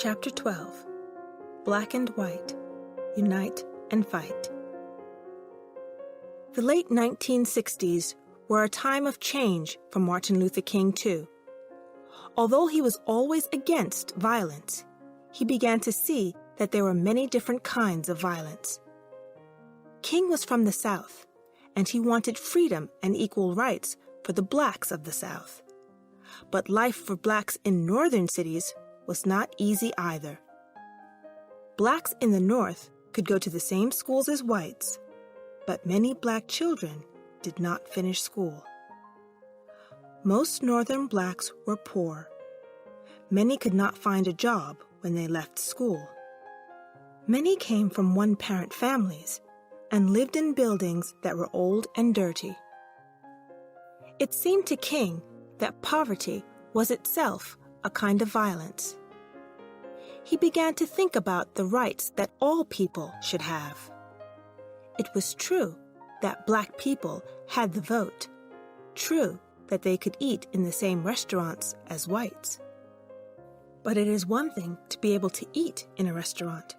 Chapter 12. Black and White, Unite and Fight. The late 1960s were a time of change for Martin Luther King, too. Although he was always against violence, he began to see that there were many different kinds of violence. King was from the South, and he wanted freedom and equal rights for the blacks of the South. But life for blacks in northern cities was not easy either. Blacks in the North could go to the same schools as whites, but many black children did not finish school. Most northern blacks were poor. Many could not find a job when they left school. Many came from one-parent families and lived in buildings that were old and dirty. It seemed to King that poverty was itself a kind of violence. He began to think about the rights that all people should have. It was true that black people had the vote, true that they could eat in the same restaurants as whites. But it is one thing to be able to eat in a restaurant.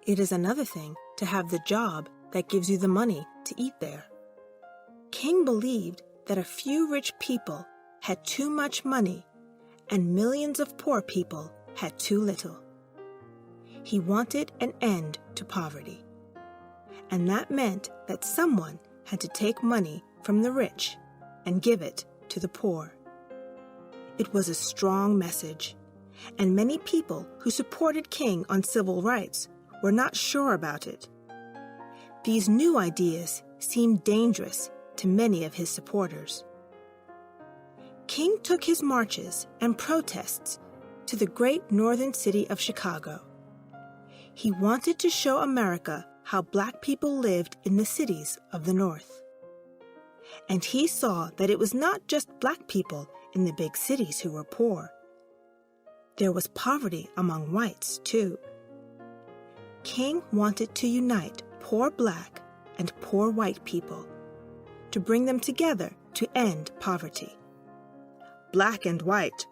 It is another thing to have the job that gives you the money to eat there. King believed that a few rich people had too much money and millions of poor people had too little. He wanted an end to poverty, and that meant that someone had to take money from the rich and give it to the poor. It was a strong message, and many people who supported King on civil rights were not sure about it. These new ideas seemed dangerous to many of his supporters. King took his marches and protests to the great northern city of Chicago. He wanted to show America how black people lived in the cities of the North. And he saw that it was not just black people in the big cities who were poor. There was poverty among whites, too. King wanted to unite poor black and poor white people, to bring them together to end poverty. Black and white,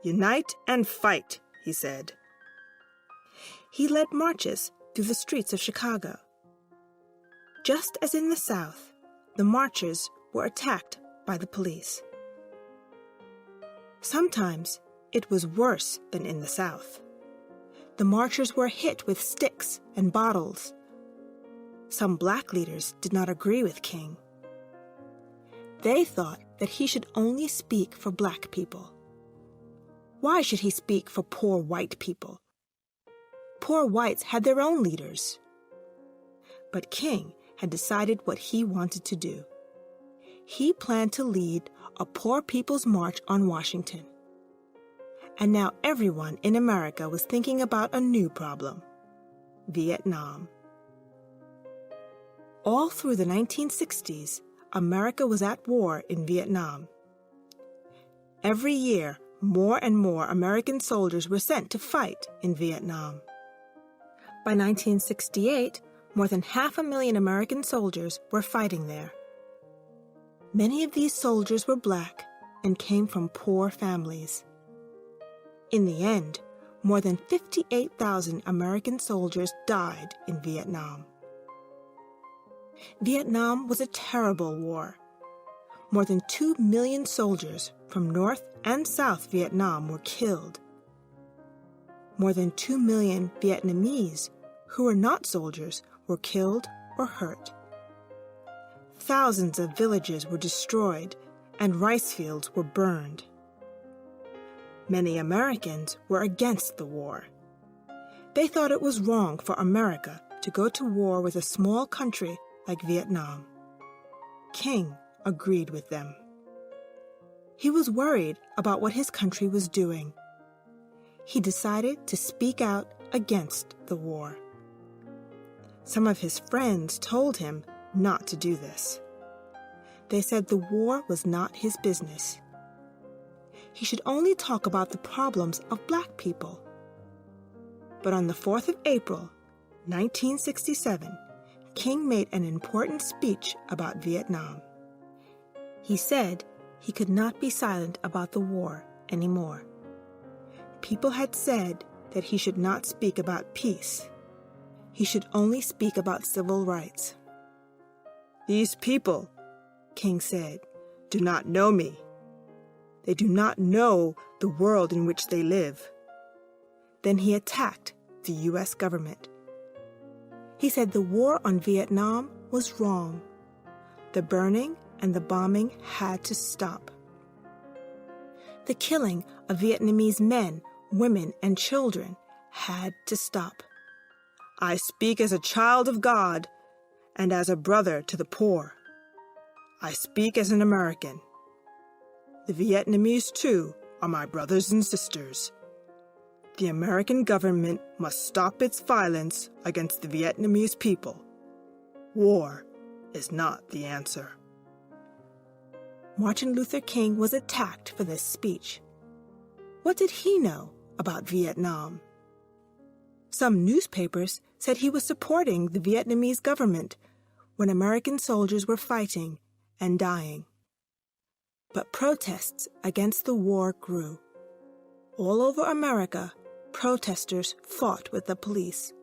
unite and fight, he said. He led marches through the streets of Chicago. Just as in the South, the marchers were attacked by the police. Sometimes it was worse than in the South. The marchers were hit with sticks and bottles. Some black leaders did not agree with King. They thought that he should only speak for black people. Why should he speak for poor white people? Poor whites had their own leaders. But King had decided what he wanted to do. He planned to lead a Poor People's March on Washington. And now everyone in America was thinking about a new problem: Vietnam. All through the 1960s, America was at war in Vietnam. Every year, more and more American soldiers were sent to fight in Vietnam. By 1968, more than 500,000 American soldiers were fighting there. Many of these soldiers were black and came from poor families. In the end, more than 58,000 American soldiers died in Vietnam. Vietnam was a terrible war. More than 2 million soldiers from North and South Vietnam were killed. More than 2 million Vietnamese who were not soldiers were killed or hurt. Thousands of villages were destroyed and rice fields were burned. Many Americans were against the war. They thought it was wrong for America to go to war with a small country like Vietnam. King agreed with them. He was worried about what his country was doing. He decided to speak out against the war. Some of his friends told him not to do this. They said the war was not his business. He should only talk about the problems of black people. But on the 4th of April, 1967, King made an important speech about Vietnam. He said he could not be silent about the war anymore. People had said that he should not speak about peace. He should only speak about civil rights. "These people," King said, "do not know me. They do not know the world in which they live." Then he attacked the U.S. government. He said the war on Vietnam was wrong. The burning and the bombing had to stop. The killing of Vietnamese men, women, and children had to stop. "I speak as a child of God and as a brother to the poor. I speak as an American. The Vietnamese, too, are my brothers and sisters. The American government must stop its violence against the Vietnamese people. War is not the answer." Martin Luther King was attacked for this speech. What did he know about Vietnam? Some newspapers said he was supporting the Vietnamese government when American soldiers were fighting and dying. But protests against the war grew. All over America, protesters fought with the police.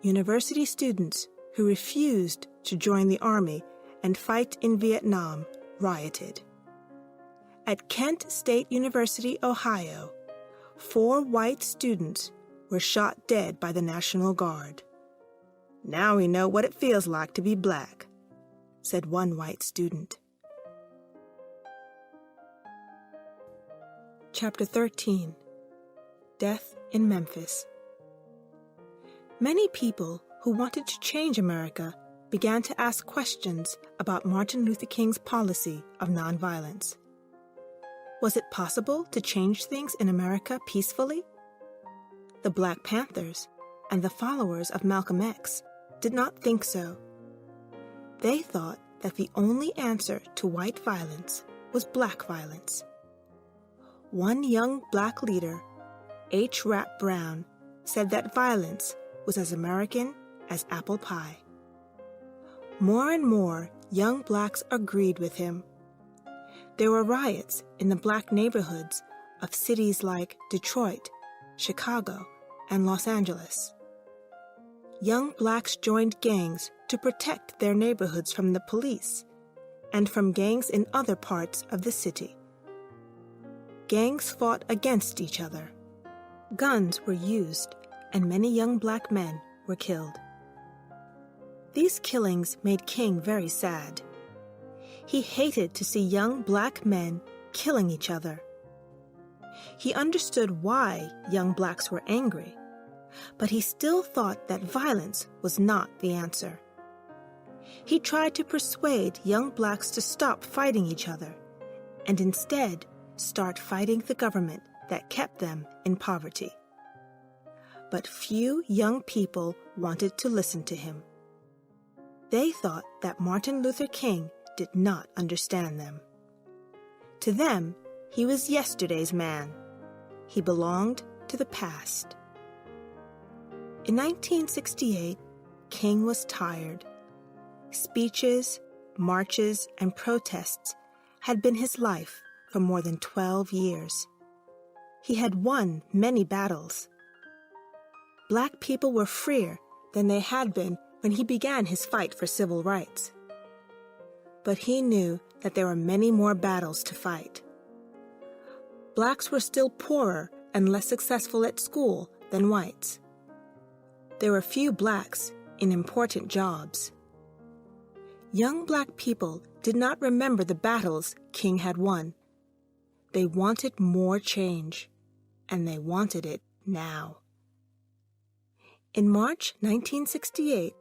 University students who refused to join the army and fight in Vietnam rioted. At Kent State University, Ohio, 4 white students were shot dead by the National Guard. "Now we know what it feels like to be black," said one white student. Chapter 13. Death in Memphis. Many people who wanted to change America began to ask questions about Martin Luther King's policy of nonviolence. Was it possible to change things in America peacefully? The Black Panthers and the followers of Malcolm X did not think so. They thought that the only answer to white violence was black violence. One young black leader, H. Rap Brown, said that violence was as American as apple pie. More and more young blacks agreed with him. There were riots in the black neighborhoods of cities like Detroit, Chicago, and Los Angeles. Young blacks joined gangs to protect their neighborhoods from the police and from gangs in other parts of the city. Gangs fought against each other. Guns were used, and many young black men were killed. These killings made King very sad. He hated to see young black men killing each other. He understood why young blacks were angry, but he still thought that violence was not the answer. He tried to persuade young blacks to stop fighting each other and instead start fighting the government that kept them in poverty. But few young people wanted to listen to him. They thought that Martin Luther King did not understand them. To them, he was yesterday's man. He belonged to the past. In 1968, King was tired. Speeches, marches, and protests had been his life for more than 12 years. He had won many battles. Black people were freer than they had been when he began his fight for civil rights. But he knew that there were many more battles to fight. Blacks were still poorer and less successful at school than whites. There were few blacks in important jobs. Young black people did not remember the battles King had won. They wanted more change, and they wanted it now. In March 1968,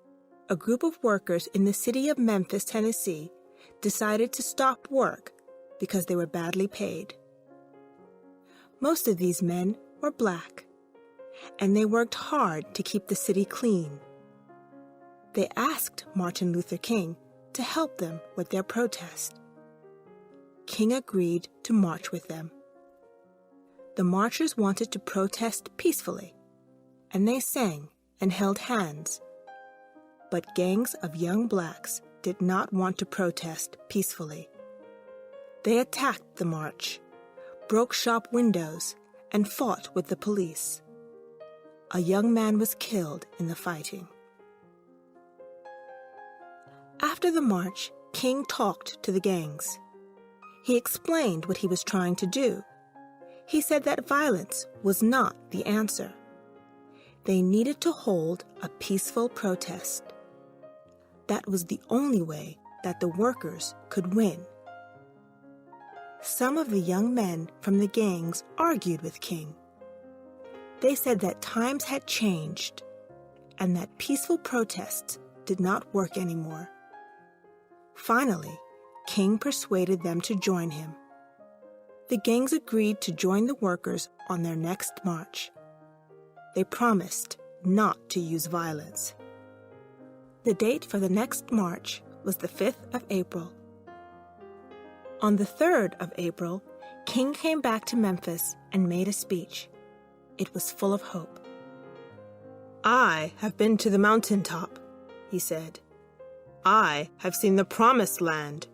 a group of workers in the city of Memphis, Tennessee, decided to stop work because they were badly paid. Most of these men were black, and they worked hard to keep the city clean. They asked Martin Luther King to help them with their protest. King agreed to march with them. The marchers wanted to protest peacefully, and they sang and held hands. But gangs of young blacks did not want to protest peacefully. They attacked the march, broke shop windows, and fought with the police. a young man was killed in the fighting. After the march, King talked to the gangs. He explained what he was trying to do. He said that violence was not the answer. They needed to hold a peaceful protest. That was the only way that the workers could win. Some of the young men from the gangs argued with King. They said that times had changed and that peaceful protests did not work anymore. Finally, King persuaded them to join him. The gangs agreed to join the workers on their next march. They promised not to use violence. The date for the next march was the 5th of April. On the 3rd of April, King came back to Memphis and made a speech. It was full of hope. "I have been to the mountaintop," he said. "I have seen the promised land.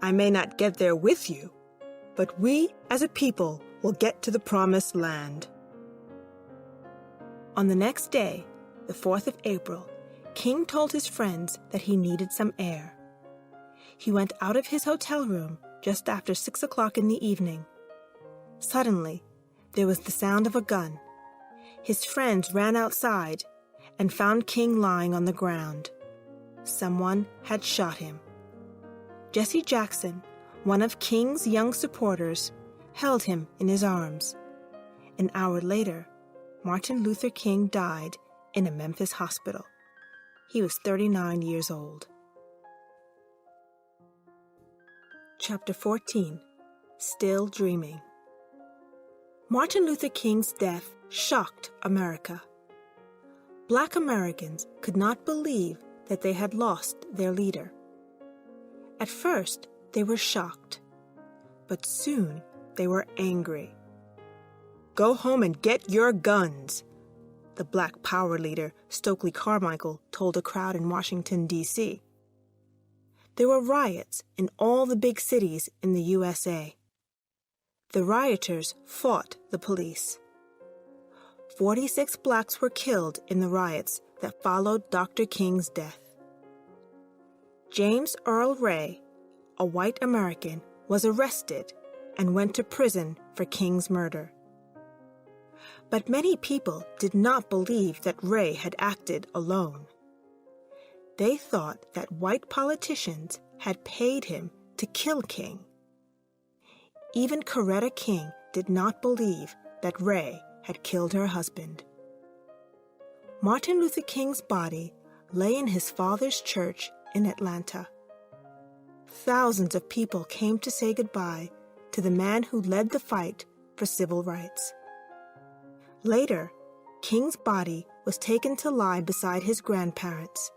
I may not get there with you, but we as a people will get to the promised land." On the next day, the 4th of April, King told his friends that he needed some air. He went out of his hotel room just after 6 o'clock in the evening. Suddenly, there was the sound of a gun. His friends ran outside and found King lying on the ground. Someone had shot him. Jesse Jackson, one of King's young supporters, held him in his arms. An hour later, Martin Luther King died in a Memphis hospital. He was 39 years old. Chapter 14. Still Dreaming. Martin Luther King's death shocked America. Black Americans could not believe that they had lost their leader. At first, they were shocked, but soon they were angry. "Go home and get your guns," the Black Power leader, Stokely Carmichael, told a crowd in Washington, D.C. There were riots in all the big cities in the USA. The rioters fought the police. 46 blacks were killed in the riots that followed Dr. King's death. James Earl Ray, a white American, was arrested and went to prison for King's murder. But many people did not believe that Ray had acted alone. They thought that white politicians had paid him to kill King. Even Coretta King did not believe that Ray had killed her husband. Martin Luther King's body lay in his father's church in Atlanta. Thousands of people came to say goodbye to the man who led the fight for civil rights. Later, King's body was taken to lie beside his grandparents.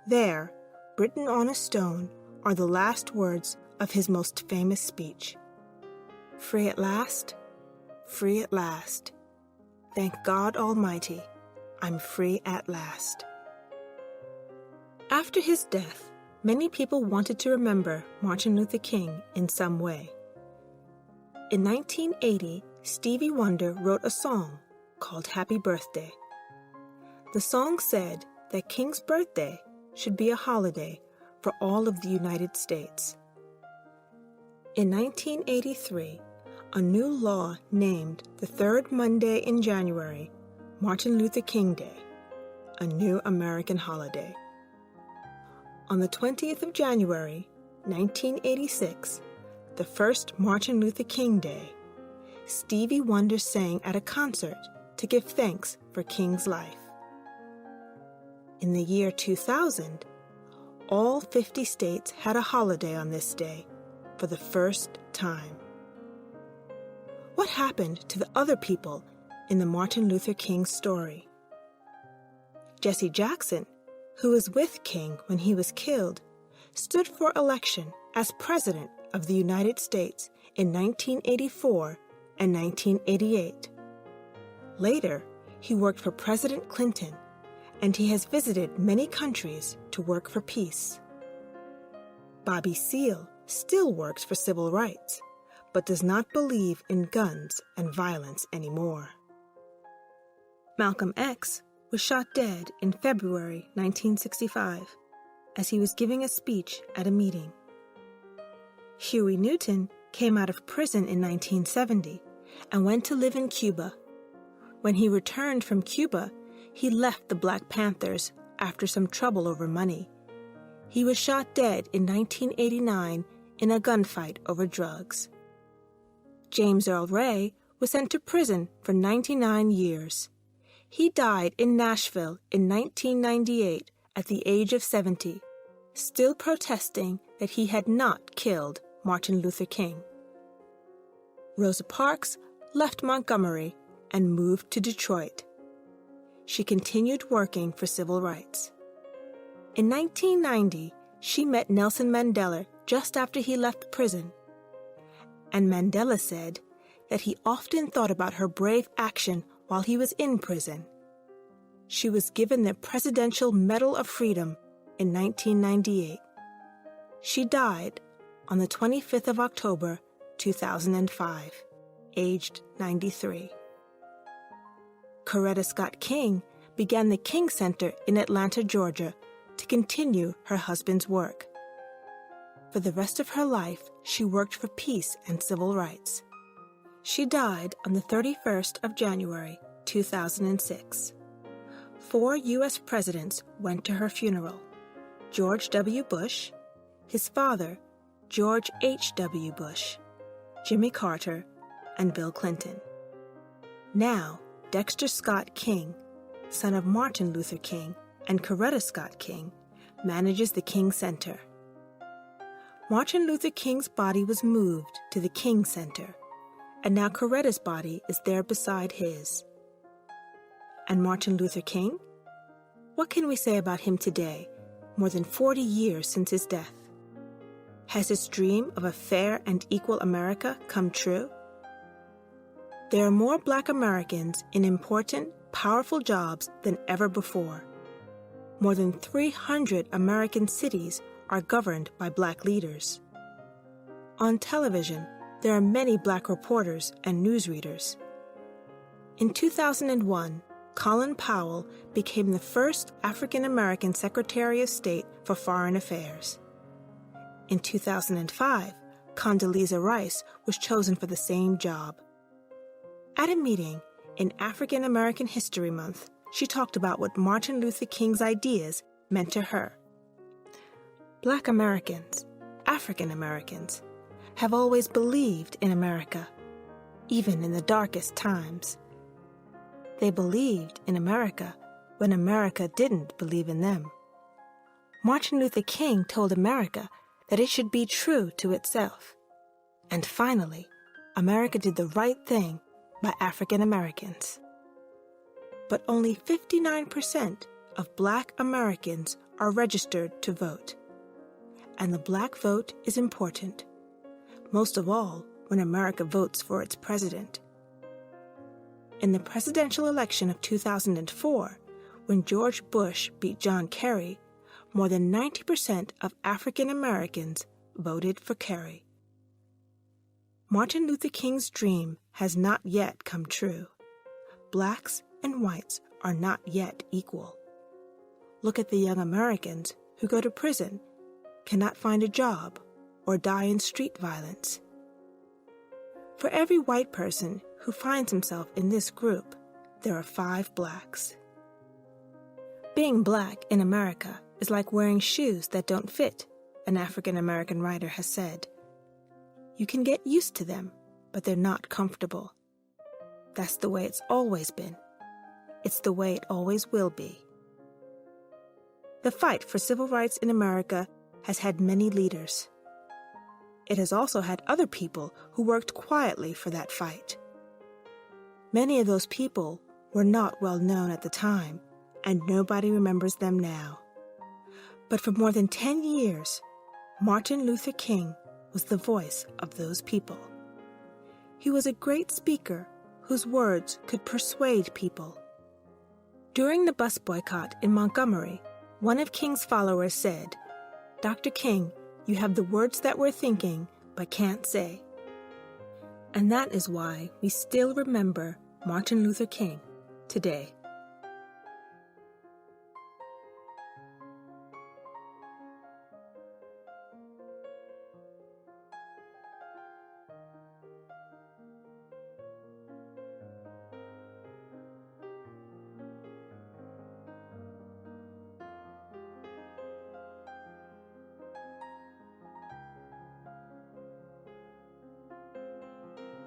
There, written on a stone, are the last words of his most famous speech. "Free at last, free at last. Thank God Almighty, I'm free at last." After his death, many people wanted to remember Martin Luther King in some way. In 1980, Stevie Wonder wrote a song called Happy Birthday. The song said that King's birthday should be a holiday for all of the United States. In 1983, a new law named the third Monday in January Martin Luther King Day, a new American holiday. On the 20th of January, 1986, the first Martin Luther King Day, Stevie Wonder sang at a concert to give thanks for King's life. In the year 2000, all 50 states had a holiday on this day for the first time. What happened to the other people in the Martin Luther King story? Jesse Jackson, who was with King when he was killed, stood for election as President of the United States in 1984 and 1988. Later, he worked for President Clinton, and he has visited many countries to work for peace. Bobby Seale still works for civil rights, but does not believe in guns and violence anymore. Malcolm X was shot dead in February 1965 as he was giving a speech at a meeting. Huey Newton came out of prison in 1970 and went to live in Cuba. When he returned from Cuba, he left the Black Panthers after some trouble over money. He was shot dead in 1989 in a gunfight over drugs. James Earl Ray was sent to prison for 99 years. He died in Nashville in 1998 at the age of 70, still protesting that he had not killed Martin Luther King. Rosa Parks left Montgomery and moved to Detroit. She continued working for civil rights. In 1990, she met Nelson Mandela just after he left prison. And Mandela said that he often thought about her brave action while he was in prison. She was given the Presidential Medal of Freedom in 1998. She died on the 25th of October, 2005, aged 93. Coretta Scott King began the King Center in Atlanta, Georgia, to continue her husband's work. For the rest of her life, she worked for peace and civil rights. She died on the 31st of January, 2006. 4 U.S. presidents went to her funeral: George W. Bush, his father, George H.W. Bush, Jimmy Carter, and Bill Clinton. Now, Dexter Scott King, son of Martin Luther King and Coretta Scott King, manages the King Center. Martin Luther King's body was moved to the King Center, and now Coretta's body is there beside his. And Martin Luther King? What can we say about him today, more than 40 years since his death? Has his dream of a fair and equal America come true? There are more Black Americans in important, powerful jobs than ever before. More than 300 American cities are governed by Black leaders. On television, there are many Black reporters and newsreaders. In 2001, Colin Powell became the first African American Secretary of State for Foreign Affairs. In 2005, Condoleezza Rice was chosen for the same job. At a meeting in African American History Month, she talked about what Martin Luther King's ideas meant to her. Black Americans, African Americans, have always believed in America, even in the darkest times. They believed in America when America didn't believe in them. Martin Luther King told America that it should be true to itself. And finally, America did the right thing by African Americans. But only 59% of Black Americans are registered to vote. And the Black vote is important, most of all when America votes for its president. In the presidential election of 2004, when George Bush beat John Kerry, more than 90% of African Americans voted for Kerry. Martin Luther King's dream has not yet come true. Blacks and whites are not yet equal. Look at the young Americans who go to prison, cannot find a job, or die in street violence. For every white person who finds himself in this group, there are 5 blacks. Being Black in America is like wearing shoes that don't fit, an African American writer has said. You can get used to them, but they're not comfortable. That's the way it's always been. It's the way it always will be. The fight for civil rights in America has had many leaders. It has also had other people who worked quietly for that fight. Many of those people were not well known at the time, and nobody remembers them now. But for more than 10 years, Martin Luther King was the voice of those people. He was a great speaker whose words could persuade people. During the bus boycott in Montgomery, one of King's followers said, "Dr. King, you have the words that we're thinking but can't say." And that is why we still remember Martin Luther King today.